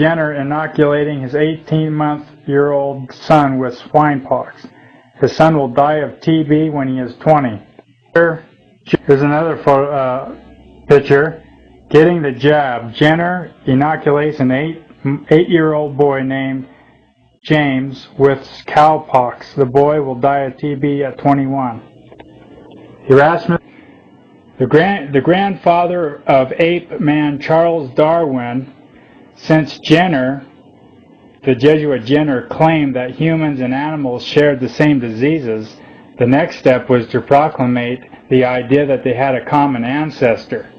Jenner inoculating his 18-month-old son with swine-pox. His son will die of TB when he is 20. Here's another picture. Getting the jab. Jenner inoculates an 8-year-old boy named James with cowpox. The boy will die of TB at 21. Erasmus, the grandfather of ape man Charles Darwin, since Jenner, the Jesuit Jenner, claimed that humans and animals shared the same diseases, the next step was to proclamate the idea that they had a common ancestor.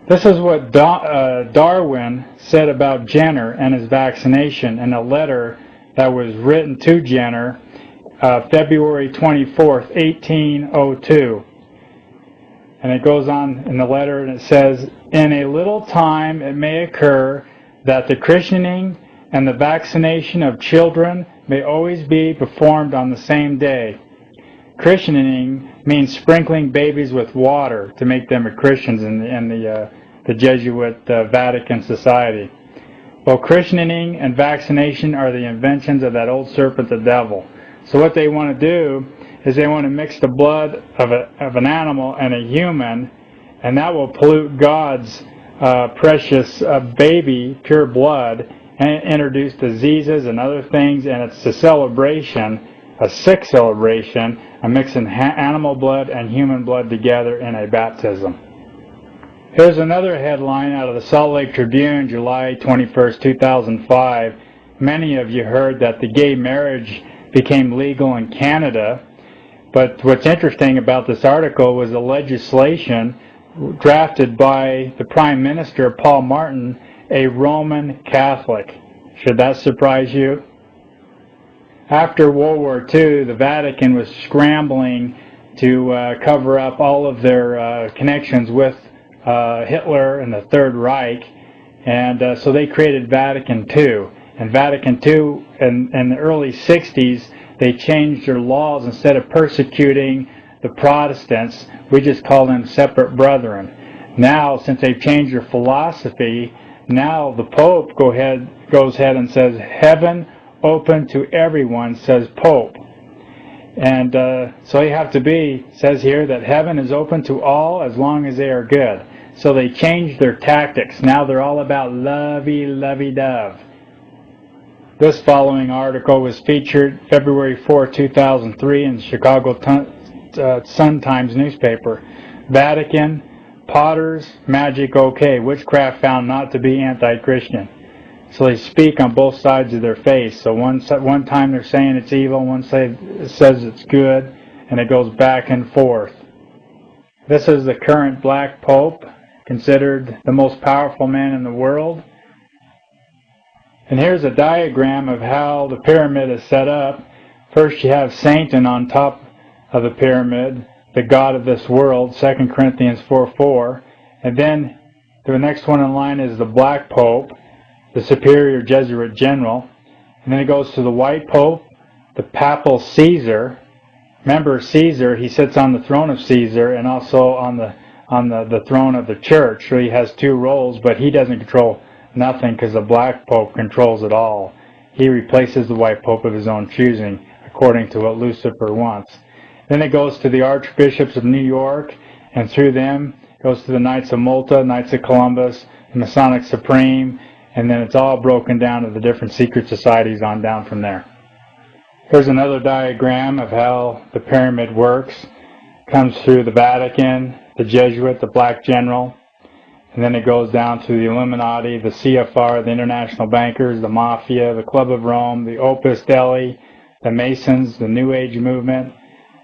This is what Darwin said about Jenner and his vaccination in a letter that was written to Jenner February 24th, 1802. And it goes on in the letter and it says, "In a little time it may occur that the christening and the vaccination of children may always be performed on the same day." Christening means sprinkling babies with water to make them Christians in the Jesuit Vatican Society. Well, christening and vaccination are the inventions of that old serpent, the devil. So what they want to do is they want to mix the blood of an animal and a human, and that will pollute God's precious baby, pure blood, and introduce diseases and other things, and it's a celebration, a sick celebration, of mixing animal blood and human blood together in a baptism. Here's another headline out of the Salt Lake Tribune, July 21st, 2005. Many of you heard that the gay marriage became legal in Canada, but what's interesting about this article was the legislation drafted by the Prime Minister, Paul Martin, a Roman Catholic. Should that surprise you? After World War II, the Vatican was scrambling to cover up all of their connections with Hitler and the Third Reich, and so they created Vatican II. And Vatican II, in the early 60s, they changed their laws. Instead of persecuting the Protestants, we just call them separate brethren. Now, since they've changed their philosophy, now the Pope goes ahead and says, "Heaven open to everyone," says Pope. And so you have to says here that heaven is open to all as long as they are good. So they changed their tactics. Now they're all about lovey-dove. This following article was featured February 4, 2003 in the Chicago Sun-Times newspaper. Vatican, Potters, magic okay, witchcraft found not to be anti-Christian. So they speak on both sides of their face. So one time they're saying it's evil, one side says it's good, and it goes back and forth. This is the current Black Pope, considered the most powerful man in the world. And here's a diagram of how the pyramid is set up. First you have Satan on top of the pyramid, the god of this world, 2 Corinthians 4:4. And then the next one in line is the Black Pope, the superior Jesuit general. And then it goes to the White Pope, the Papal Caesar. Remember Caesar, he sits on the throne of Caesar and also on the throne of the church. So he has two roles, but he doesn't control nothing because the Black Pope controls it all. He replaces the White Pope of his own choosing, according to what Lucifer wants. Then it goes to the Archbishops of New York, and through them it goes to the Knights of Malta, Knights of Columbus, the Masonic Supreme, and then it's all broken down to the different secret societies on down from there. Here's another diagram of how the pyramid works. Comes through the Vatican, the Jesuit, the Black General, and then it goes down to the Illuminati, the CFR, the International Bankers, the Mafia, the Club of Rome, the Opus Dei, the Masons, the New Age movement.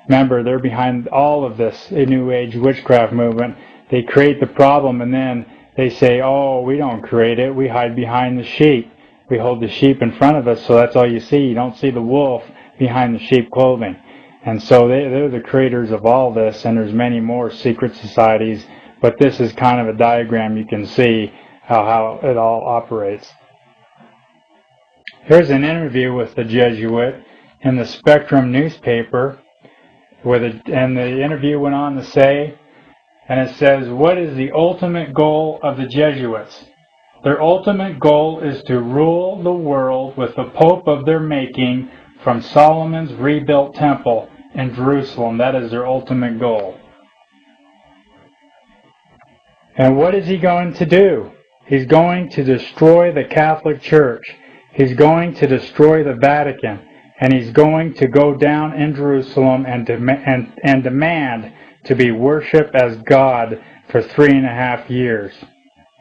Remember, they're behind all of this New Age witchcraft movement. They create the problem and then they say, "Oh, we don't create it. We hide behind the sheep. We hold the sheep in front of us, so that's all you see. You don't see the wolf behind the sheep clothing." And so they're the creators of all this, and there's many more secret societies. But this is kind of a diagram you can see how it all operates. Here's an interview with the Jesuit in the Spectrum newspaper, and the interview went on to say, and it says, "What is the ultimate goal of the Jesuits?" Their ultimate goal is to rule the world with the Pope of their making from Solomon's rebuilt temple in Jerusalem. That is their ultimate goal. And what is he going to do? He's going to destroy the Catholic Church. He's going to destroy the Vatican. And he's going to go down in Jerusalem and demand to be worshipped as God for 3.5 years.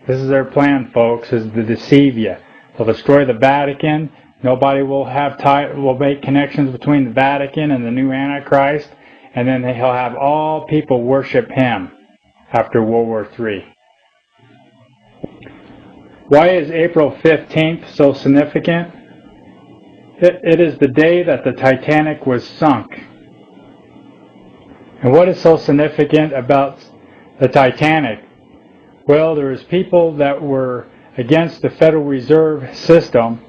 This is their plan, folks, is to deceive you. They'll destroy the Vatican. Nobody will make connections between the Vatican and the new Antichrist. And then he'll have all people worship him after World War III. Why is April 15th so significant? It is the day that the Titanic was sunk. And what is so significant about the Titanic? Well, there was people that were against the Federal Reserve System,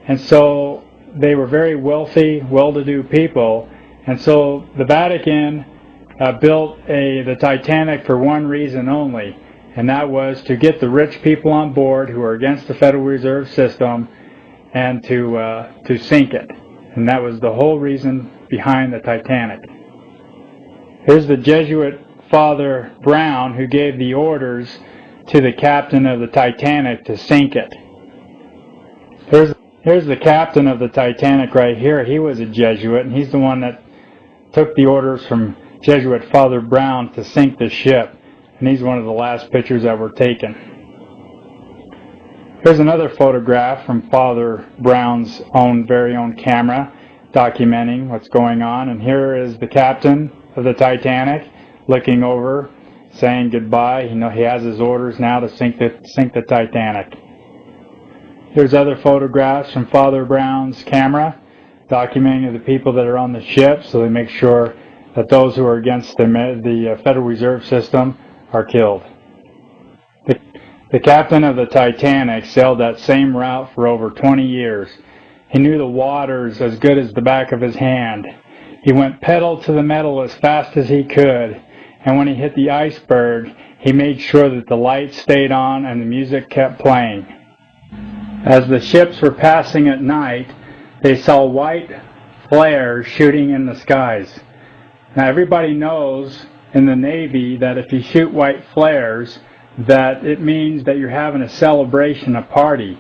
and so they were very wealthy, well-to-do people, and so the Vatican built the Titanic for one reason only, and that was to get the rich people on board who are against the Federal Reserve System and to sink it. And that was the whole reason behind the Titanic. Here's the Jesuit Father Brown who gave the orders to the captain of the Titanic to sink it. Here's the captain of the Titanic right here. He was a Jesuit, and he's the one that took the orders from Jesuit Father Brown to sink the ship. And he's one of the last pictures that were taken. Here's another photograph from Father Brown's very own camera documenting what's going on. And here is the captain of the Titanic looking over, saying goodbye. He has his orders now to sink the Titanic. Here's other photographs from Father Brown's camera documenting the people that are on the ship, so they make sure that those who are against the Federal Reserve System are killed. The captain of the Titanic sailed that same route for over 20 years. He knew the waters as good as the back of his hand. He went pedal to the metal as fast as he could, and when he hit the iceberg, he made sure that the lights stayed on and the music kept playing. As the ships were passing at night, they saw white flares shooting in the skies. Now everybody knows in the Navy that if you shoot white flares, that it means that you're having a celebration, a party.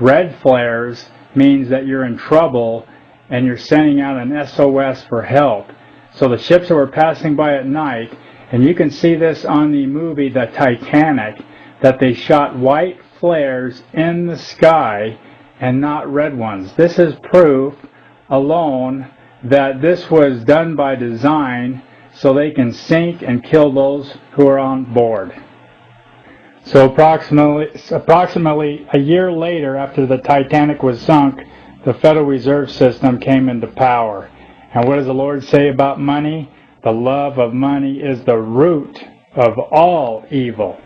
Red flares means that you're in trouble and you're sending out an SOS for help. So the ships that were passing by at night, and you can see this on the movie The Titanic, that they shot white flares in the sky and not red ones. This is proof alone that this was done by design so they can sink and kill those who are on board. So approximately a year later, after the Titanic was sunk, the Federal Reserve System came into power. And what does the Lord say about money? The love of money is the root of all evil.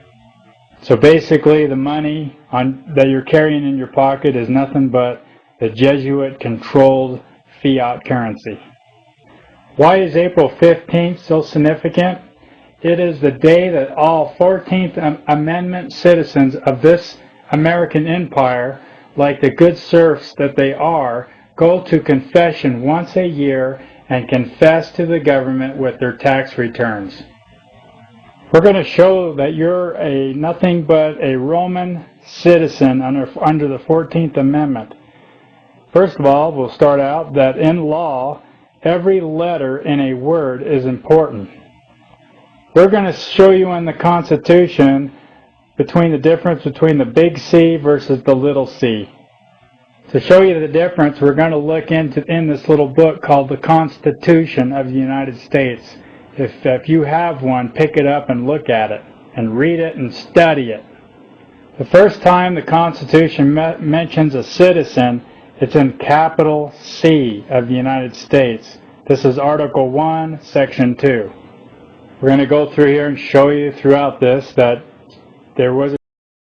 So basically, the money that you're carrying in your pocket is nothing but the Jesuit-controlled fiat currency. Why is April 15th so significant? It is the day that all 14th Amendment citizens of this American empire, like the good serfs that they are, go to confession once a year and confess to the government with their tax returns. We're going to show that you're nothing but a Roman citizen under the 14th Amendment. First of all, we'll start out that in law, every letter in a word is important. We're going to show you in the Constitution the difference between the big C versus the little c. To show you the difference, we're going to look in this little book called the Constitution of the United States. If you have one, pick it up and look at it, and read it and study it. The first time the Constitution mentions a citizen, it's in capital C of the United States. This is Article 1, Section 2. We're going to go through here and show you throughout this that there was